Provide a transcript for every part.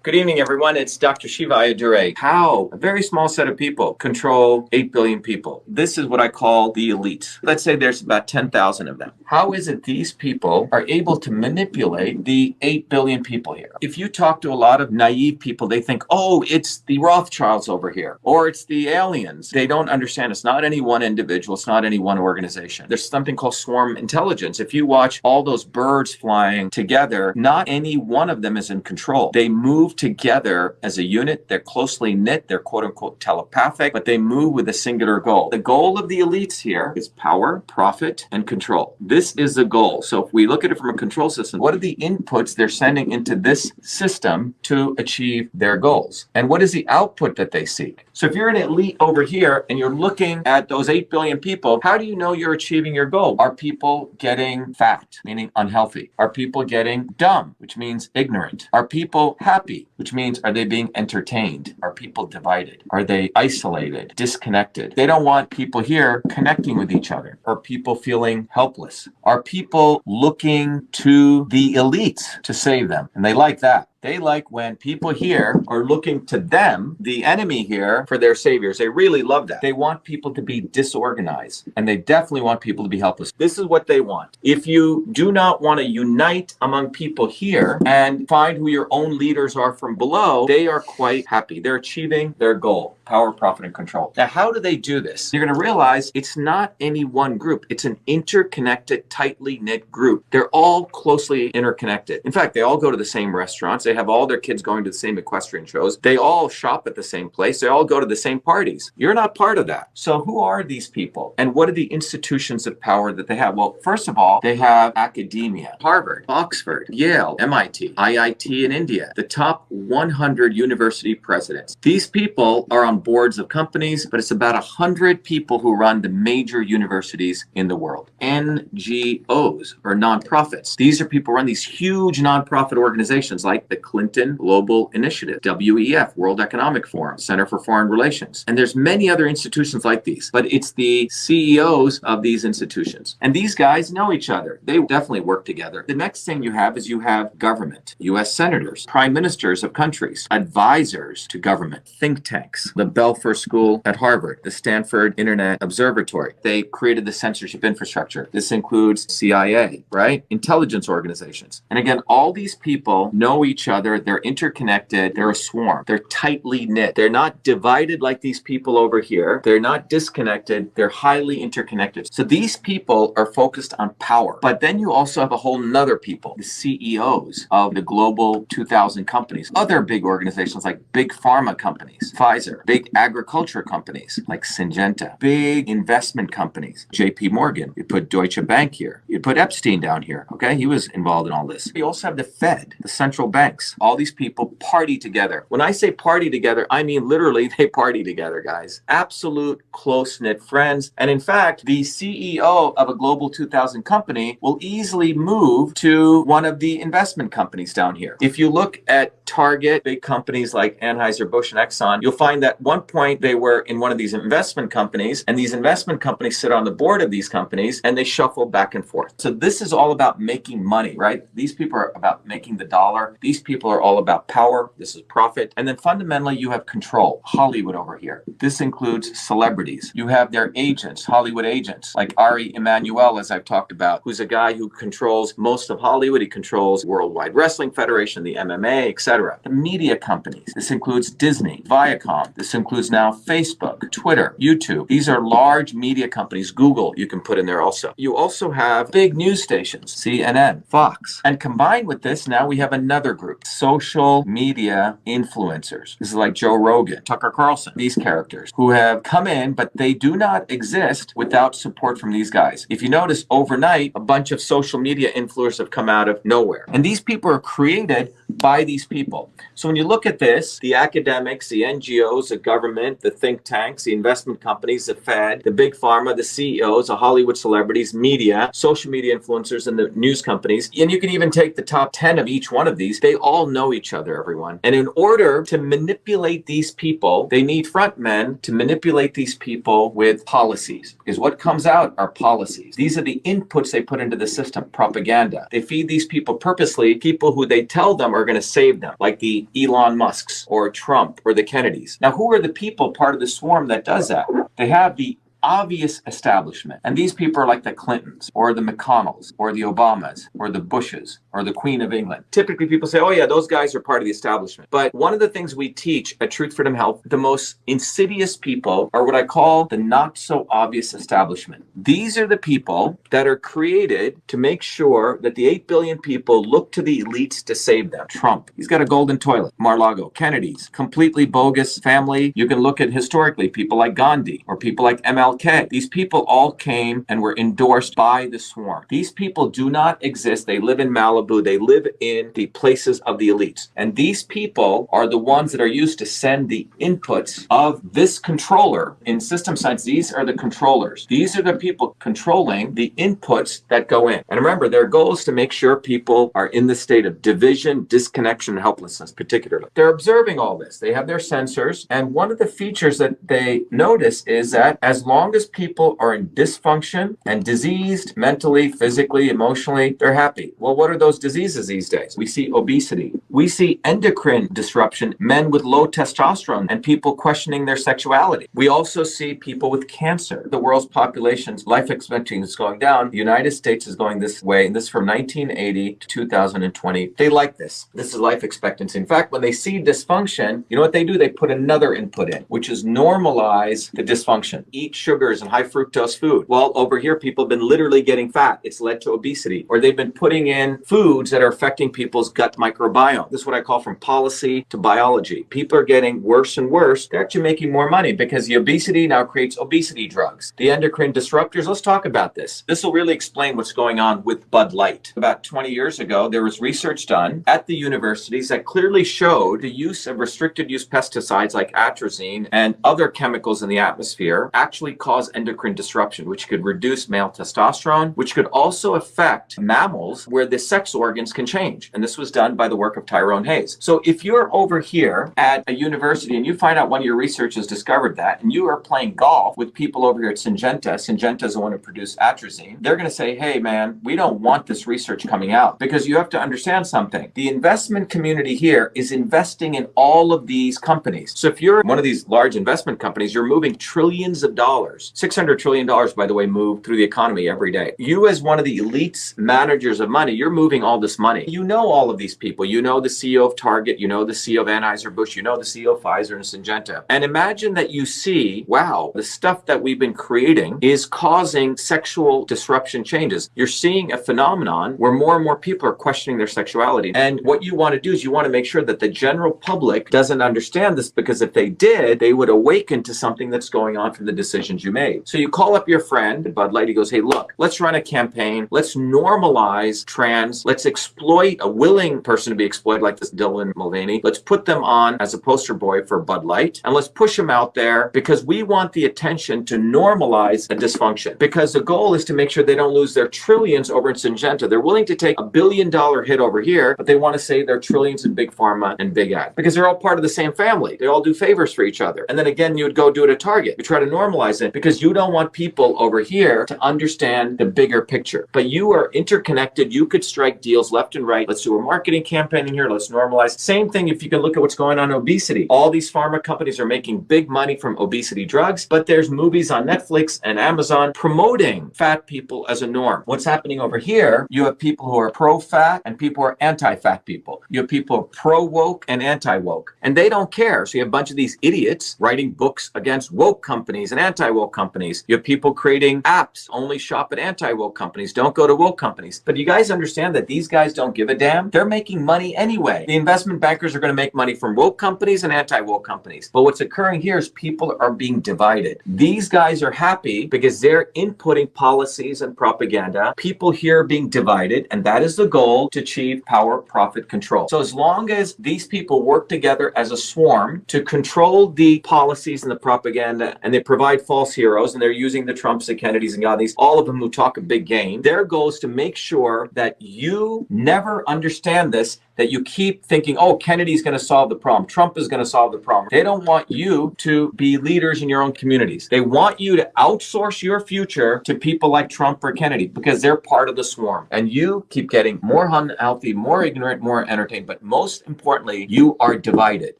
Good evening, everyone. It's Dr. Shiva Ayyadurai. How a very small set of people control 8 billion people. This is what I call the elites. Let's say there's about 10,000 of them. How is it these people are able to manipulate the 8 billion people here? If you talk to a lot of naive people, they think, oh, it's the Rothschilds over here, or it's the aliens. They don't understand. It's not any one individual. It's not any one organization. There's something called swarm intelligence. If you watch all those birds flying together, not any one of them is in control. They move together as a unit. They're closely knit. They're quote unquote telepathic, but they move with a singular goal. The goal of the elites here is power, profit, and control. This is the goal. So if we look at it from a control system, what are the inputs they're sending into this system to achieve their goals? And what is the output that they seek? So if you're an elite over here and you're looking at those 8 billion people, how do you know you're achieving your goal? Are people getting fat, meaning unhealthy? Are people getting dumb, which means ignorant? Are people happy, which means are they being entertained? Are people divided? Are they isolated, disconnected? They don't want people here connecting with each other. Are people feeling helpless? Are people looking to the elites to save them? And they like that. They like when people here are looking to them, the enemy here, for their saviors. They really love that. They want people to be disorganized, and they definitely want people to be helpless. This is what they want. If you do not want to unite among people here and find who your own leaders are from below, they are quite happy. They're achieving their goal. Power, profit, and control. Now, how do they do this? You're going to realize it's not any one group. It's an interconnected, tightly knit group. They're all closely interconnected. In fact, they all go to the same restaurants. They have all their kids going to the same equestrian shows. They all shop at the same place. They all go to the same parties. You're not part of that. So who are these people? And what are the institutions of power that they have? Well, first of all, they have academia. Harvard, Oxford, Yale, MIT, IIT in India, the top 100 university presidents. These people are on boards of companies, but it's about 100 people who run the major universities in the world. NGOs, or nonprofits. These are people who run these huge nonprofit organizations like the Clinton Global Initiative, WEF, World Economic Forum, Center for Foreign Relations. And there's many other institutions like these, but it's the CEOs of these institutions. And these guys know each other. They definitely work together. The next thing you have is you have government, US senators, prime ministers of countries, advisors to government, think tanks, the Belfer School at Harvard, the Stanford Internet Observatory. They created the censorship infrastructure. This includes CIA, right? Intelligence organizations. And again, all these people know each other. They're interconnected. They're a swarm. They're tightly knit. They're not divided like these people over here. They're not disconnected. They're highly interconnected. So these people are focused on power. But then you also have a whole nother people, the CEOs of the global 2,000 companies, other big organizations like big pharma companies, Pfizer, big agriculture companies like Syngenta, big investment companies, JP Morgan. You put Deutsche Bank here. You put Epstein down here. Okay, he was involved in all this. You also have the Fed, the central banks. All these people party together. When I say party together, I mean literally they party together, guys. Absolute close-knit friends. And in fact, the CEO of a global 2,000 company will easily move to one of the investment companies down here. If you look at Target, big companies like Anheuser-Busch and Exxon, you'll find that at one point they were in one of these investment companies, and these investment companies sit on the board of these companies, and they shuffle back and forth. So this is all about making money, right? These people are about making the dollar. These people are all about power. This is profit. And then fundamentally, you have control. Hollywood over here. This includes celebrities. You have their agents, Hollywood agents, like Ari Emanuel, as I've talked about, who's a guy who controls most of Hollywood. He controls Worldwide Wrestling Federation, the MMA, etc. The media companies. This includes Disney, Viacom. This includes now Facebook, Twitter, YouTube. These are large media companies. Google, you can put in there also. You also have big news stations, CNN, Fox. And combined with this, now we have another group, social media influencers. This is like Joe Rogan, Tucker Carlson, these characters who have come in, but they do not exist without support from these guys. If you notice, overnight, a bunch of social media influencers have come out of nowhere. And these people are created by these people. So when you look at this, the academics, the NGOs, the government, the think tanks, the investment companies, the Fed, the big pharma, the CEOs, the Hollywood celebrities, media, social media influencers, and the news companies. And you can even take the top 10 of each one of these. They all know each other, everyone. And in order to manipulate these people, they need front men to manipulate these people with policies. Because what comes out are policies. These are the inputs they put into the system, propaganda. They feed these people purposely, people who they tell them are going to save them, like the Elon Musks or Trump or the Kennedys. Now, who are the people part of the swarm that does that? They have the obvious establishment. And these people are like the Clintons or the McConnells or the Obamas or the Bushes or the Queen of England. Typically people say, oh yeah, those guys are part of the establishment. But one of the things we teach at Truth Freedom Health, the most insidious people are what I call the not so obvious establishment. These are the people that are created to make sure that the 8 billion people look to the elites to save them. Trump, he's got a golden toilet. Mar-a-Lago, Kennedy's, completely bogus family. You can look at historically people like Gandhi or people like MLK. These people all came and were endorsed by the swarm. These people do not exist. They live in Malibu. They live in the places of the elites. And these people are the ones that are used to send the inputs of this controller. In system science, these are the controllers. These are the people controlling the inputs that go in. And remember, their goal is to make sure people are in the state of division, disconnection, and helplessness, particularly. They're observing all this. They have their sensors. And one of the features that they notice is that as long as people are in dysfunction and diseased mentally, physically, emotionally, they're happy. Well, what are those diseases these days? We see obesity. We see endocrine disruption, men with low testosterone and people questioning their sexuality. We also see people with cancer. The world's population's life expectancy is going down. The United States is going this way, and this is from 1980 to 2020. They like this. This is life expectancy. In fact, when they see dysfunction, you know what they do? They put another input in, which is normalize the dysfunction. Eat sugars and high fructose food. Well, over here, people have been literally getting fat. It's led to obesity. Or they've been putting in foods that are affecting people's gut microbiome. This is what I call from policy to biology. People are getting worse and worse. They're actually making more money because the obesity now creates obesity drugs. The endocrine disruptors, let's talk about this. This will really explain what's going on with Bud Light. About 20 years ago, there was research done at the universities that clearly showed the use of restricted use pesticides like atrazine and other chemicals in the atmosphere actually cause endocrine disruption, which could reduce male testosterone, which could also affect mammals where the sex organs can change. And this was done by the work of Tyrone Hayes. So if you're over here at a university and you find out one of your researchers discovered that, and you are playing golf with people over here at Syngenta is the one who produced atrazine, they're going to say, hey man, we don't want this research coming out, because you have to understand something. The investment community here is investing in all of these companies. So if you're one of these large investment companies, you're moving trillions of dollars. $600 trillion, by the way, move through the economy every day. You as one of the elites managers of money, you're moving all this money. You know all of these people. You know the CEO of Target, you know the CEO of Anheuser-Busch, you know the CEO of Pfizer and Syngenta. And imagine that you see, wow, the stuff that we've been creating is causing sexual disruption changes. You're seeing a phenomenon where more and more people are questioning their sexuality. And what you want to do is you want to make sure that the general public doesn't understand this, because if they did, they would awaken to something that's going on from the decisions you made. So you call up your friend, Bud Light, he goes, hey, look, let's run a campaign. Let's normalize trans. Let's exploit a willing person to be exploited like this Dylan Mulvaney. Let's put them on as a poster boy for Bud Light, and let's push them out there because we want the attention to normalize a dysfunction, because the goal is to make sure they don't lose their trillions over in Syngenta. They're willing to take $1 billion hit over here, but they want to save their trillions in big pharma and big ag, because they're all part of the same family. They all do favors for each other. And then again, you would go do it at Target. You try to normalize it because you don't want people over here to understand the bigger picture. But you are interconnected. You could strike deals left and right. Let's do a marketing campaign in here. Let's normalize. Same thing if you can look at what's going on in obesity. All these pharma companies are making big money from obesity drugs, but there's movies on Netflix and Amazon promoting fat people as a norm. What's happening over here, you have people who are pro-fat and people who are anti-fat people. You have people who are pro-woke and anti-woke, and they don't care. So you have a bunch of these idiots writing books against woke companies and anti-woke anti-woke companies. You have people creating apps, only shop at anti-woke companies, don't go to woke companies. But you guys understand that these guys don't give a damn? They're making money anyway. The investment bankers are going to make money from woke companies and anti-woke companies. But what's occurring here is people are being divided. These guys are happy because they're inputting policies and propaganda. People here are being divided, and that is the goal, to achieve power, profit, control. So as long as these people work together as a swarm to control the policies and the propaganda, and they provide false heroes, and they're using the Trumps, the Kennedys, and Gandhis, all of them who talk a big game, their goal is to make sure that you never understand this, that you keep thinking, oh, Kennedy's going to solve the problem. Trump is going to solve the problem. They don't want you to be leaders in your own communities. They want you to outsource your future to people like Trump or Kennedy because they're part of the swarm. And you keep getting more unhealthy, more ignorant, more entertained. But most importantly, you are divided.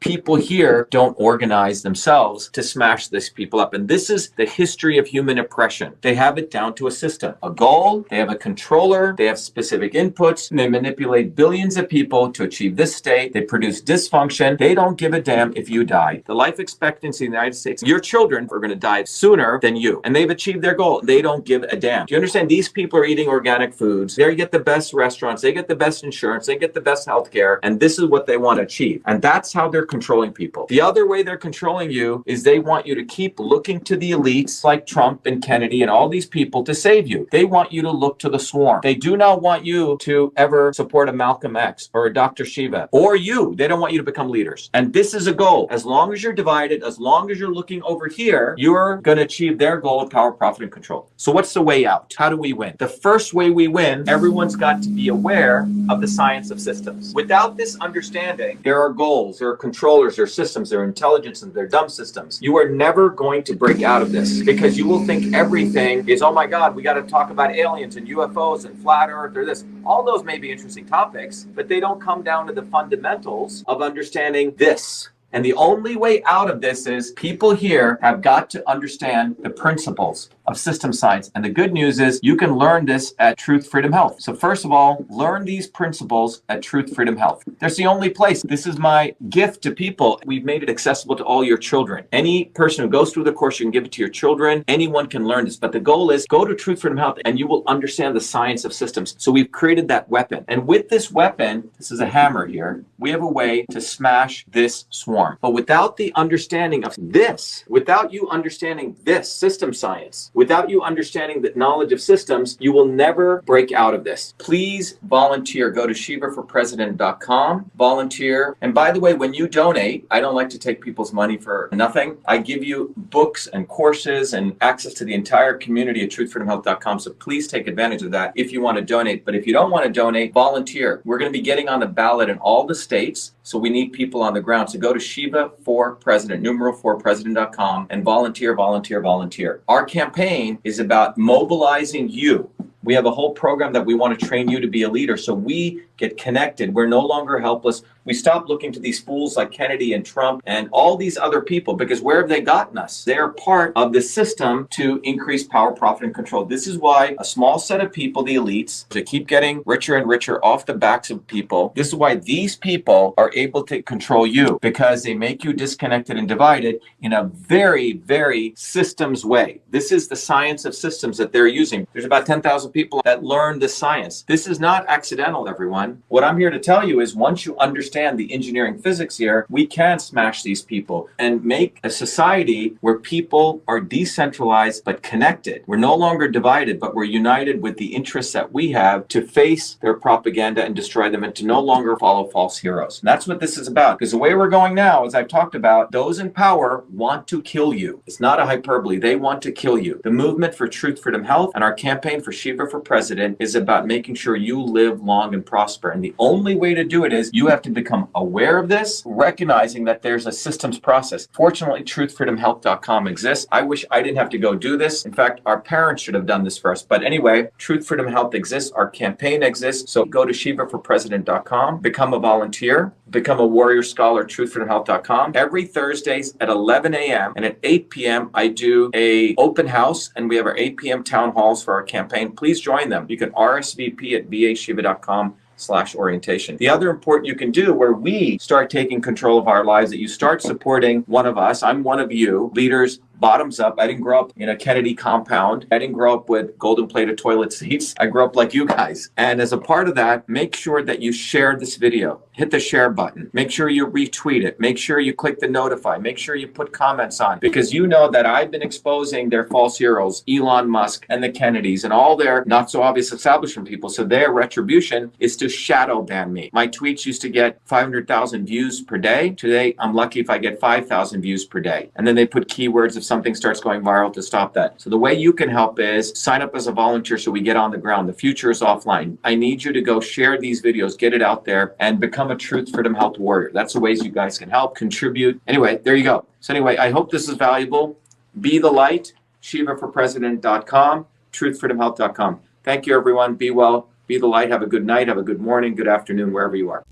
People here don't organize themselves to smash these people up. And this is the history of human oppression. They have it down to a system, a goal, they have a controller, they have specific inputs, and they manipulate billions of people to achieve this state. They produce dysfunction. They don't give a damn if you die. The life expectancy in the United States, your children are going to die sooner than you. And they've achieved their goal. They don't give a damn. Do you understand? These people are eating organic foods. They get the best restaurants. They get the best insurance. They get the best healthcare. And this is what they want to achieve. And that's how they're controlling people. The other way they're controlling you is they want you to keep looking to the elites like Trump and Kennedy and all these people to save you. They want you to look to the swarm. They do not want you to ever support a Malcolm X or a Dr. Shiva or you. They don't want you to become leaders. And this is a goal. As long as you're divided, as long as you're looking over here, you're going to achieve their goal of power, profit, and control. So what's the way out? How do we win? The first way we win, everyone's got to be aware of the science of systems. Without this understanding, there are goals, there are controllers, there are systems, there are intelligence, and there are dumb systems. You are never going to break out of this because you will think everything is, oh my God, we got to talk about aliens and UFOs and flat earth or this. All those may be interesting topics, but they don't come down to the fundamentals of understanding this. And the only way out of this is people here have got to understand the principles of system science. And the good news is you can learn this at Truth Freedom Health. So first of all, learn these principles at Truth Freedom Health. That's the only place. This is my gift to people. We've made it accessible to all your children. Any person who goes through the course, you can give it to your children. Anyone can learn this. But the goal is go to Truth Freedom Health and you will understand the science of systems. So we've created that weapon. And with this weapon, this is a hammer here, we have a way to smash this swarm. But without the understanding of this, without you understanding this system science, without you understanding the knowledge of systems, you will never break out of this. Please volunteer. Go to shivaforpresident.com, volunteer. And by the way, when you donate, I don't like to take people's money for nothing. I give you books and courses and access to the entire community at truthfreedomhealth.com. So please take advantage of that if you want to donate. But if you don't want to donate, volunteer. We're going to be getting on the ballot in all the states. So we need people on the ground. So go to Shiva for President, numeral 4president.com, and volunteer, volunteer, volunteer. Our campaign is about mobilizing you. We have a whole program that we want to train you to be a leader. So we get connected. We're no longer helpless. We stop looking to these fools like Kennedy and Trump and all these other people because where have they gotten us? They are part of the system to increase power, profit, and control. This is why a small set of people, the elites, to keep getting richer and richer off the backs of people. This is why these people are able to control you because they make you disconnected and divided in a very, very systems way. This is the science of systems that they're using. There's about 10,000 people that learn this science. This is not accidental, everyone. What I'm here to tell you is once you understand the engineering physics here, we can smash these people and make a society where people are decentralized but connected. We're no longer divided, but we're united with the interests that we have to face their propaganda and destroy them and to no longer follow false heroes. And that's what this is about. Because the way we're going now, as I've talked about, those in power want to kill you. It's not a hyperbole. They want to kill you. The movement for Truth, Freedom, Health and our campaign for Shiva for President is about making sure you live long and prosper. And the only way to do it is you have to become aware of this, recognizing that there's a systems process. Fortunately, truthfreedomhealth.com exists. I wish I didn't have to go do this. In fact, our parents should have done this for us. But anyway, Truth Freedom Health exists. Our campaign exists. So go to shivaforpresident.com, become a volunteer, become a warrior scholar, truthfreedomhealth.com. Every Thursdays at 11 a.m. and at 8 p.m. I do a open house and we have our 8 p.m. town halls for our campaign. Please join them. You can RSVP at vashiva.com/orientation. The other important you can do where we start taking control of our lives, that you start supporting one of us, I'm one of you, leaders bottoms up. I didn't grow up in a Kennedy compound. I didn't grow up with golden plated toilet seats. I grew up like you guys. And as a part of that, make sure that you share this video. Hit the share button. Make sure you retweet it. Make sure you click the notify. Make sure you put comments on, because you know that I've been exposing their false heroes, Elon Musk and the Kennedys and all their not so obvious establishment people. So their retribution is to shadow ban me. My tweets used to get 500,000 views per day. Today, I'm lucky if I get 5,000 views per day. And then they put keywords if something starts going viral to stop that. So the way you can help is sign up as a volunteer so we get on the ground. The future is offline. I need you to go share these videos, get it out there, and become a Truth Freedom Health warrior. That's the ways you guys can help, contribute. Anyway, there you go. So anyway, I hope this is valuable. Be the light, shivaforpresident.com, truthfreedomhealth.com. Thank you, everyone. Be well, be the light. Have a good night, have a good morning, good afternoon, wherever you are.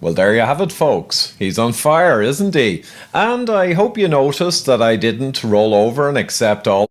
Well, there you have it, folks. He's on fire, isn't he? And I hope you noticed that I didn't roll over and accept all